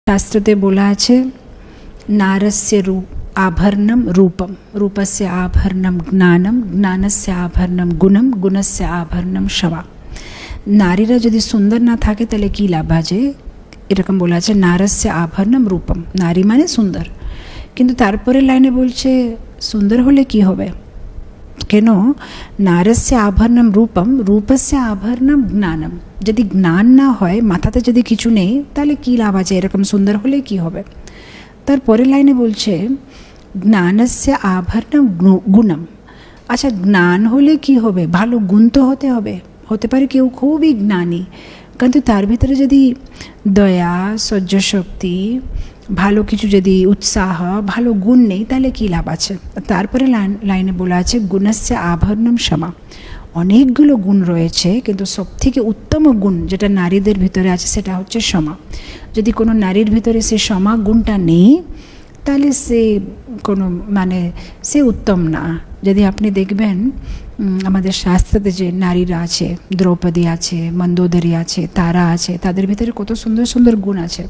शास्त्रते बोला আছে नारस्य आभरणं रूपम, रूपस्य आभरणं ज्ञानम, ज्ञानस्य आभरणं गुणम, गुणस्य आभरणं क्षमा। নারীরা যদি সুন্দর না থাকে তাহলে কী লাভ আছে, এরকম বলা আছে নারস্য আভরণম রূপম, নারী মানে সুন্দর। কিন্তু তারপরে লাইনে বলছে সুন্দর হলে কি হবে, কেন নারস্য আভরণম রূপম, রূপস্য আভরণম জ্ঞানম। যদি জ্ঞান না হয়, মাথাতে যদি কিছু নেই, তাহলে কী লাভ আছে, এরকম সুন্দর হলে কি হবে। তারপরে লাইনে বলছে জ্ঞানস্য আভরণম গুণম। আচ্ছা, জ্ঞান হলে কি হবে, ভালো গুণ তো হতে হবে। হতে পারে কেউ খুবই জ্ঞানী, কিন্তু তার ভিতরে যদি দয়া, সহ্য শক্তি, ভালো কিছু যদি উৎসাহ, ভালো গুণ নেই, তাহলে কী লাভ আছে। তারপরে লাইনে বলা আছে গুণস্য আভরণম ক্ষমা। অনেকগুলো গুণ রয়েছে, কিন্তু সবথেকে উত্তম গুণ যেটা নারীদের ভিতরে আছে সেটা হচ্ছে ক্ষমা। যদি কোনো নারীর ভিতরে সে ক্ষমা গুণটা নেই, তাহলে সে কোনো সে উত্তম না। যদি আপনি দেখবেন আমাদের শাস্ত্রতে যে নারীরা আছে, দ্রৌপদী আছে, মন্দোদরী আছে, তারা আছে, তাদের ভিতরে কত সুন্দর সুন্দর গুণ আছে।